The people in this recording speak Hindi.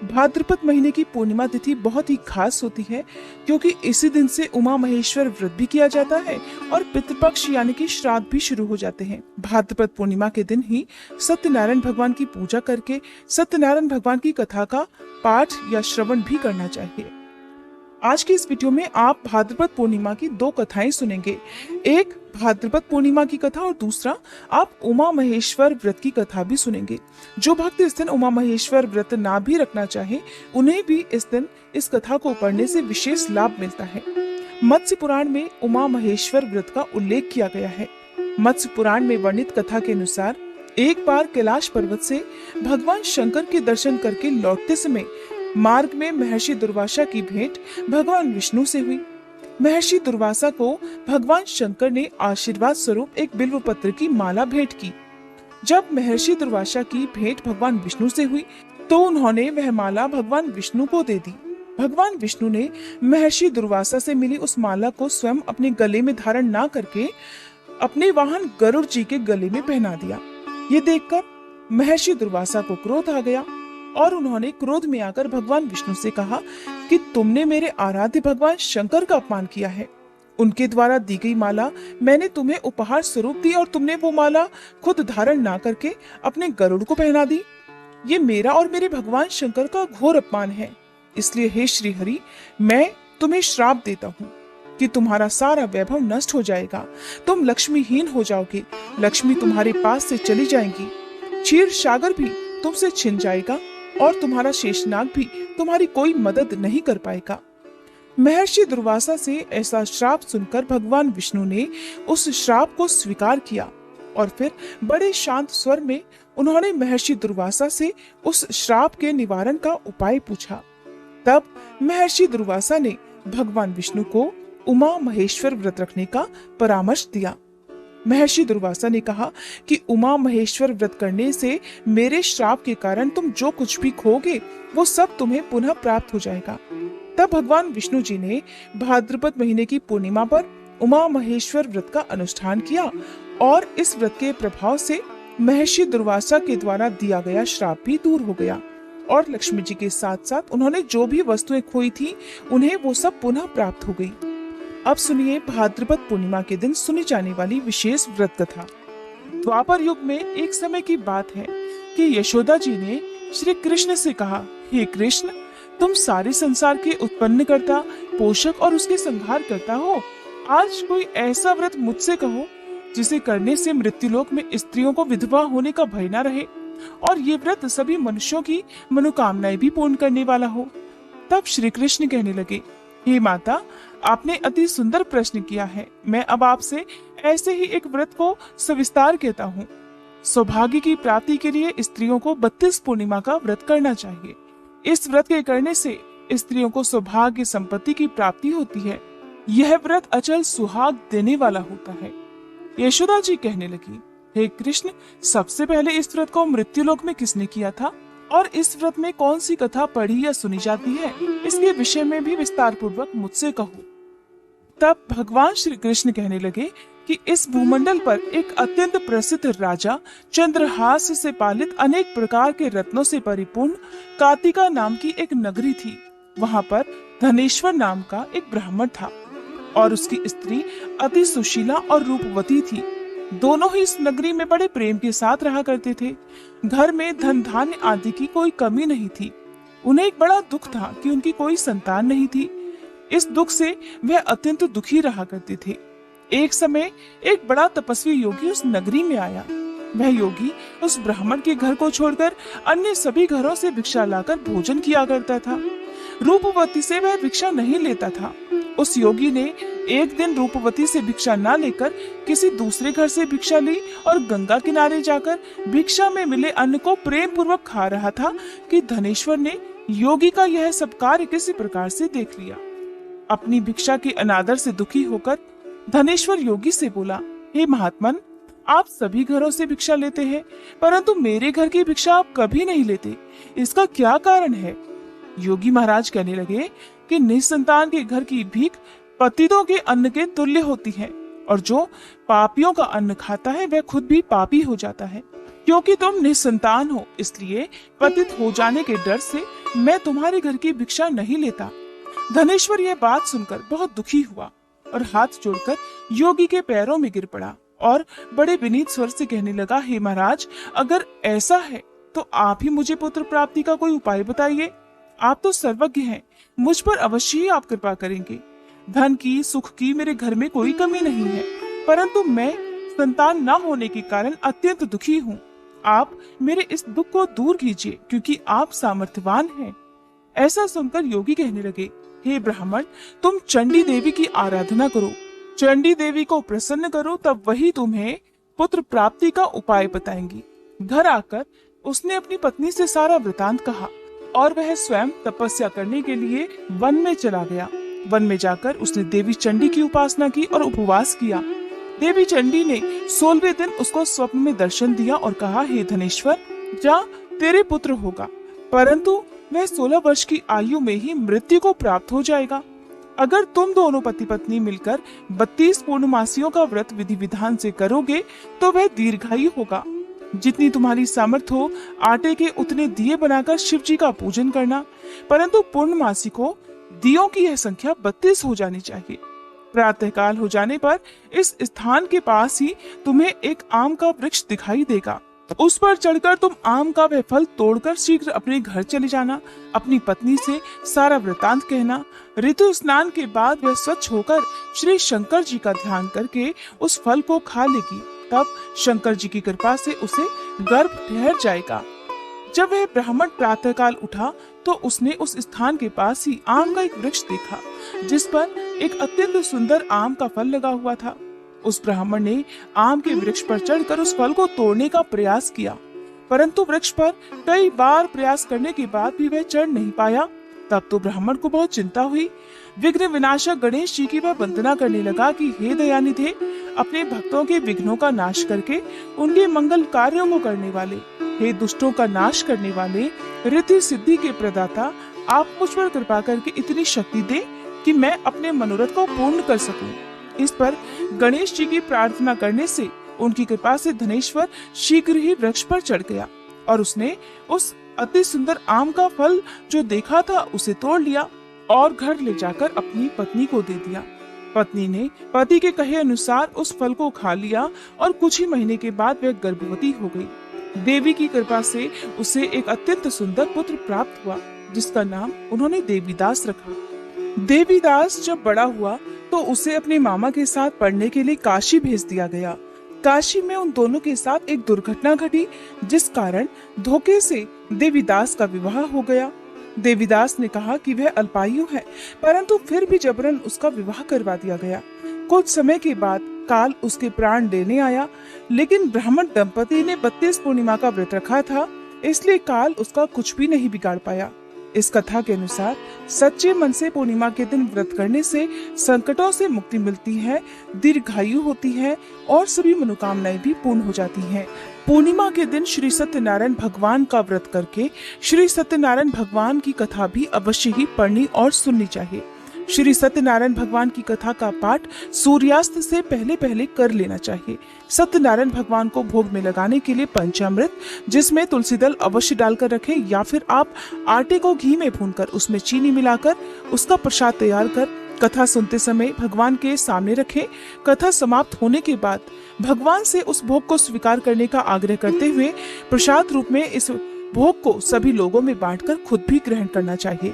भाद्रपद महीने की पूर्णिमा तिथि बहुत ही खास होती है, क्योंकि इसी दिन से उमा महेश्वर व्रत भी किया जाता है और पितृपक्ष यानी कि श्राद्ध भी शुरू हो जाते हैं। भाद्रपद पूर्णिमा के दिन ही सत्यनारायण भगवान की पूजा करके सत्यनारायण भगवान की कथा का पाठ या श्रवण भी करना चाहिए। आज की इस वीडियो में आप भाद्रपद पूर्णिमा की दो कथाएं सुनेंगे। एक भाद्रपद पूर्णिमा की कथा और दूसरा आप उमा महेश्वर व्रत की कथा भी सुनेंगे। जो भक्त इस दिन उमा महेश्वर व्रत ना भी रखना चाहे, उन्हें भी इस दिन इस कथा को पढ़ने से विशेष लाभ मिलता है। मत्स्य पुराण में उमा महेश्वर व्रत का उल्लेख किया गया है। मत्स्य पुराण में वर्णित कथा के अनुसार एक बार कैलाश पर्वत से भगवान शंकर के दर्शन करके लौटते समय मार्ग में महर्षि दुर्वासा की भेंट भगवान विष्णु से हुई। महर्षि दुर्वासा को भगवान शंकर ने आशीर्वाद स्वरूप एक बिल्व पत्र की माला भेंट की। जब महर्षि दुर्वासा की भेंट भगवान विष्णु से हुई तो उन्होंने वह माला भगवान विष्णु को दे दी। भगवान विष्णु ने महर्षि दुर्वासा से मिली उस माला को स्वयं अपने गले में धारण ना करके अपने वाहन गरुड़ जी के गले में पहना दिया। ये देखकर महर्षि दुर्वासा को क्रोध आ गया और उन्होंने क्रोध में आकर भगवान विष्णु से कहा कि तुमने मेरे आराध्य भगवान शंकर का अपमान किया है। उनके द्वारा दी गई माला मैंने तुम्हें उपहार स्वरूप दी और तुमने वो माला खुद धारण ना करके अपने गरुड़ को पहना दी। ये मेरा और मेरे भगवान शंकर का घोर अपमान है। इसलिए हे श्री हरि, मैं तुम्हें श्राप देता हूँ कि तुम्हारा सारा वैभव नष्ट हो जाएगा, तुम लक्ष्मीहीन हो जाओगे, लक्ष्मी तुम्हारे पास से चली जाएंगी, क्षीर सागर भी तुमसे छिन जाएगा और तुम्हारा शेषनाग भी तुम्हारी कोई मदद नहीं कर पाएगा। महर्षि दुर्वासा से ऐसा श्राप सुनकर भगवान विष्णु ने उस श्राप को स्वीकार किया और फिर बड़े शांत स्वर में उन्होंने महर्षि दुर्वासा से उस श्राप के निवारण का उपाय पूछा। तब महर्षि दुर्वासा ने भगवान विष्णु को उमा महेश्वर व्रत रखने का परामर्श दिया। महर्षि दुर्वासा ने कहा कि उमा महेश्वर व्रत करने से मेरे श्राप के कारण तुम जो कुछ भी खोगे वो सब तुम्हें पुनः प्राप्त हो जाएगा। तब भगवान विष्णु जी ने भाद्रपद महीने की पूर्णिमा पर उमा महेश्वर व्रत का अनुष्ठान किया और इस व्रत के प्रभाव से महर्षि दुर्वासा के द्वारा दिया गया श्राप भी दूर हो गया और लक्ष्मी जी के साथ साथ उन्होंने जो भी वस्तुएं खोई थी उन्हें वो सब पुनः प्राप्त हो गई। अब सुनिए भाद्रपद पूर्णिमा के दिन सुनी जाने वाली विशेष व्रत कथा। द्वापर युग में एक समय की बात है कि यशोदा जी ने श्री कृष्ण से कहा, हे कृष्ण, तुम सारे संसार के उत्पन्न करता, पोषक और उसके संहार करता हो। आज कोई ऐसा व्रत मुझसे कहो जिसे करने से मृत्युलोक में स्त्रियों को विधवा होने का भय न रहे और ये व्रत सभी मनुष्यों की मनोकामनाएं भी पूर्ण करने वाला हो। तब श्री कृष्ण कहने लगे, हे माता, आपने अति सुंदर प्रश्न किया है। मैं अब आपसे ऐसे ही एक व्रत को सविस्तार कहता हूँ। सौभाग्य की प्राप्ति के लिए स्त्रियों को 32 पूर्णिमा का व्रत करना चाहिए। इस व्रत के करने से स्त्रियों को सौभाग्य संपत्ति की प्राप्ति होती है। यह व्रत अचल सुहाग देने वाला होता है। यशोदा जी कहने लगी, हे कृष्ण, सबसे पहले इस व्रत को मृत्युलोक में किसने किया था और इस व्रत में कौन सी कथा पढ़ी या सुनी जाती है, इसके विषय में भी विस्तार पूर्वक मुझसे कहो। तब भगवान श्री कृष्ण कहने लगे कि इस भूमंडल पर एक अत्यंत प्रसिद्ध राजा चंद्रहास से पालित अनेक प्रकार के रत्नों से परिपूर्ण कार्तिका नाम की एक नगरी थी। वहाँ पर धनेश्वर नाम का एक ब्राह्मण था और उसकी स्त्री अति सुशीला और रूपवती थी। दोनों ही इस नगरी में बड़े प्रेम के साथ रहा करते थे। घर में धन धान्य आदि की कोई कमी नहीं थी। उन्हें एक बड़ा दुख था कि उनकी कोई संतान नहीं थी। इस दुख से वह अत्यंत दुखी रहा करते थे। एक समय एक बड़ा तपस्वी योगी उस नगरी में आया। वह योगी उस ब्राह्मण के घर को छोड़कर अन्य सभी घरों से भिक्षा लाकर भोजन किया करता था। रूपवती से वह भिक्षा नहीं लेता था। उस योगी ने एक दिन रूपवती से भिक्षा न लेकर किसी दूसरे घर से भिक्षा ली और गंगा किनारे जाकर भिक्षा में मिले अन्न को प्रेम पूर्वक खा रहा था कि धनेश्वर ने योगी का यह सब कार्य किसी प्रकार से देख लिया। अपनी भिक्षा के अनादर से दुखी होकर धनेश्वर योगी से बोला, हे महात्मन, आप सभी घरों से भिक्षा लेते हैं परंतु मेरे घर की भिक्षा आप कभी नहीं लेते, इसका क्या कारण है? योगी महाराज कहने लगे कि निसंतान के घर की भीख पतितों के अन्न के तुल्य होती है और जो पापियों का अन्न खाता है वह खुद भी पापी हो जाता है। क्योंकि तुम निसंतान हो, इसलिए पतित हो जाने के डर से मैं तुम्हारे घर की भिक्षा नहीं लेता। धनेश्वर यह बात सुनकर बहुत दुखी हुआ और हाथ जोड़कर योगी के पैरों में गिर पड़ा और बड़े विनीत स्वर से कहने लगा, हे महाराज, अगर ऐसा है तो आप ही मुझे पुत्र प्राप्ति का कोई उपाय बताइए। आप तो सर्वज्ञ हैं, मुझ पर अवश्य ही आप कृपा करेंगे। धन की, सुख की मेरे घर में कोई कमी नहीं है, परंतु मैं संतान न होने के कारण अत्यंत दुखी हूँ। आप मेरे इस दुख को दूर कीजिए, क्योंकि आप सामर्थ्यवान हैं। ऐसा सुनकर योगी कहने लगे, हे ब्राह्मण, तुम चंडी देवी की आराधना करो, चंडी देवी को प्रसन्न करो, तब वही तुम्हें पुत्र प्राप्ति का उपाय बताएंगी। घर आकर उसने अपनी पत्नी से सारा वृतांत कहा और वह स्वयं तपस्या करने के लिए वन में चला गया। वन में जाकर उसने देवी चंडी की उपासना की और उपवास किया। देवी चंडी ने 16वें दिन उसको स्वप्न में दर्शन दिया और कहा, हे धनेश्वर, जा, तेरे पुत्र होगा, परंतु वह 16 वर्ष की आयु में ही मृत्यु को प्राप्त हो जाएगा। अगर तुम दोनों पति पत्नी मिलकर 32 पूर्णमासियों का व्रत विधि विधान से करोगे तो वह दीर्घायु होगा। जितनी तुम्हारी सामर्थ्य हो, आटे के उतने दिए बनाकर शिव जी का पूजन करना, परंतु पूर्णमासी को दियों की यह संख्या 32 हो जानी चाहिए। प्रातःकाल हो जाने पर इस स्थान के पास ही तुम्हें एक आम का वृक्ष दिखाई देगा। उस पर चढ़कर तुम आम का वह फल तोड़कर शीघ्र अपने घर चले जाना। अपनी पत्नी से सारा वृतांत कहना। ऋतु स्नान के बाद वह स्वच्छ होकर श्री शंकर जी का ध्यान करके उस फल को खा लेगी। तब शंकर जी की कृपा से उसे गर्भ ठहर जाएगा। जब वह ब्राह्मण प्रातःकाल उठा तो उसने उस स्थान के पास ही आम का एक वृक्ष देखा, जिस पर एक अत्यंत सुंदर आम का फल लगा हुआ था। उस ब्राह्मण ने आम के वृक्ष पर चढ़कर उस फल को तोड़ने का प्रयास किया, परंतु वृक्ष पर कई बार प्रयास करने के बाद भी वह चढ़ नहीं पाया। तब तो ब्राह्मण को बहुत चिंता हुई। विघ्न विनाशक गणेश जी की वह वंदना करने लगा कि हे दयानिधे, अपने भक्तों के विघ्नों का नाश करके उनके मंगल कार्यों को करने वाले, हे दुष्टों का नाश करने वाले, रिद्धि सिद्धि के प्रदाता, आप मुझ पर कृपा करके इतनी शक्ति दे कि मैं अपने मनोरथ को पूर्ण कर सकूं। इस पर गणेश जी की प्रार्थना करने से उनकी कृपा से धनेश्वर शीघ्र ही वृक्ष पर चढ़ गया और उसने उस अति सुंदर आम का फल जो देखा था उसे तोड़ लिया और घर ले जाकर अपनी पत्नी को दे दिया। पत्नी ने पति के कहे अनुसार उस फल को खा लिया और कुछ ही महीने के बाद वह गर्भवती हो गई। देवी की कृपा से उसे एक अत्यंत सुंदर पुत्र प्राप्त हुआ, जिसका नाम उन्होंने देवीदास रखा। देवीदास जब बड़ा हुआ तो उसे अपने मामा के साथ पढ़ने के लिए काशी भेज दिया गया। काशी में उन दोनों के साथ एक दुर्घटना घटी, जिस कारण धोखे से देवीदास का विवाह हो गया। देवीदास ने कहा कि वह अल्पायु है, परंतु फिर भी जबरन उसका विवाह करवा दिया गया। कुछ समय के बाद काल उसके प्राण लेने आया, लेकिन ब्राह्मण दंपति ने 32 पूर्णिमा का व्रत रखा था, इसलिए काल उसका कुछ भी नहीं बिगाड़ पाया। इस कथा के अनुसार सच्चे मन से पूर्णिमा के दिन व्रत करने से संकटों से मुक्ति मिलती है, दीर्घायु होती है और सभी मनोकामनाएं भी पूर्ण हो जाती हैं। पूर्णिमा के दिन श्री सत्यनारायण भगवान का व्रत करके श्री सत्यनारायण भगवान की कथा भी अवश्य ही पढ़नी और सुननी चाहिए। श्री सत्यनारायण भगवान की कथा का पाठ सूर्यास्त से पहले पहले कर लेना चाहिए। सत्यनारायण भगवान को भोग में लगाने के लिए पंचामृत, जिसमें तुलसी दल अवश्य डालकर रखें, या फिर आप आटे को घी में भूनकर उसमें चीनी मिलाकर उसका प्रसाद तैयार कर कथा सुनते समय भगवान के सामने रखें। कथा समाप्त होने के बाद भगवान से उस भोग को स्वीकार करने का आग्रह करते हुए प्रसाद रूप में इस भोग को सभी लोगों में बांटकर खुद भी ग्रहण करना चाहिए।